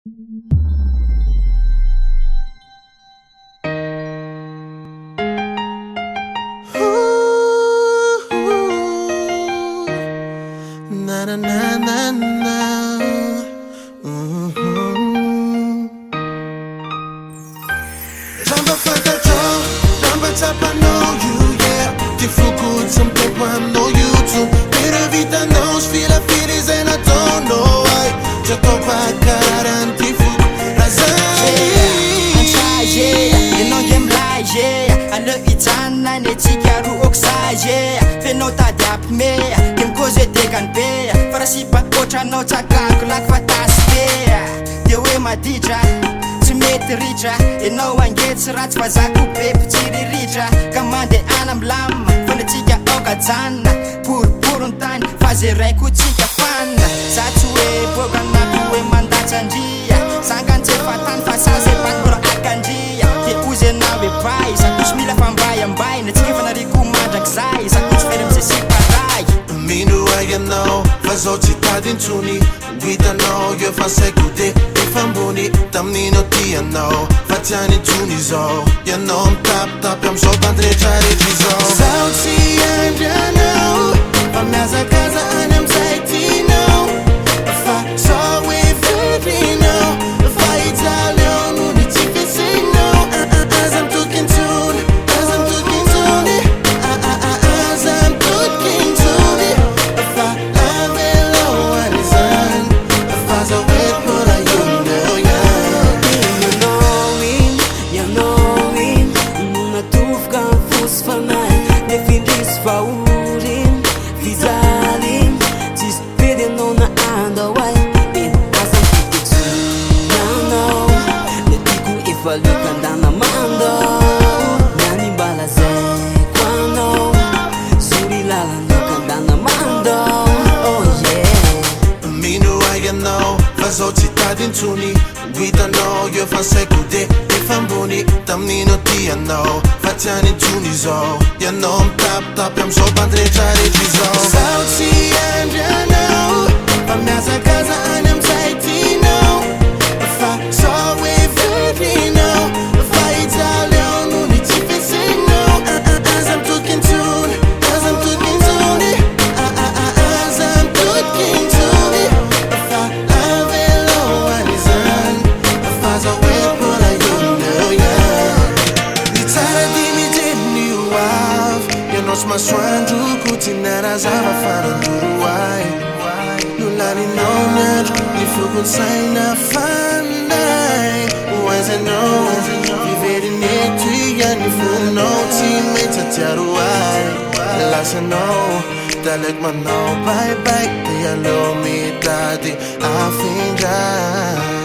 Na na na na na. Ramba fantatro, ramba tsapa know you, yeah. Ty foko tsy mitempo aminao YouTube. मेरो vitanao sfila firy zay nataonao ay. Tsy ataoko akarany ty foko Ianao game live, aleo hijanona ny antsika roa oksay. Fenao tady ampime, game cause dekany be. Fa raha sipa ohatranao tsakako laky fa tasy be. Dia hoe maditra, tsy mety ritra. Ianao angetsy ratsy fa za kope pitsiriritra. Ka mandeha milama, fa ny antsika aoka janona. Boribory ny tany, fa zay raiko tsika fanina. Za tsy hoe boka naky hoe mandatsandria. Sangany tsy fatany fa sasy patmora akandria. Dia ozy anao hoe bay, sakosy mila fambayambay. Na tsika efa nariko mandrak'zay, sakosy fery amizay siparay. Mino ay ianao, fa zao tsy tady intsony. Hitanao io fa saiko de efa ambony. Tamin'ino ty anao, fa tsy any intsony zao. Ianao mitapitapy amizao bandrehetrarehetra izao. Zaho tsy andry anao, fa mihazakaza any amizay tinao. Fa sao hoe verinao, fa hijaly eo noho ny tsy fisinao. Aza mitoky intsony, aza mitoky intsony. Aza mitoky intsony. Fa lavelo an'izany, fa zao hoe mora iondeo Ianao iny no natovoka ny fosy fanahy. Ne findrisy vaoriny, fijaly iny, tsisy pedy ianao na andao ay. Aza mitoky intsony anao, ne tiako efa loka andana mandao. Nanimbala zaiko anao, zory lalandoka andana mandao. Oh yeah. Mino ay ianao, fa zao tsy tady intsony. Hitanao io fa saiko de efa ambony. Tamin'ino ty anao, fa tsy any intsony zao. Ianao mitapitapy amizao bandrehetrarehetra izao. Zaho tsy andry anao, fa mihazakaza any amizay tinao. Fa sao hoe verinao, fa hijaly eo noho ny tsy fisinao. Aza mitoky intsony, aza mitoky intsony. Aza mitoky intsony. Fa lavelo an'izany, fa zao hoe mora iondeo Ny tsara di mijeny io avy. Ianao tsy masoandro ko tsy narazava farandoro ay. No laninao ny andro, ny fokony saina fanay. Oaizanao, viveriny eto ihany fonao. Tsy maintsy atsiaro ay. Lasanao, daleko manao bye bye. Dia aleo mitady afindray.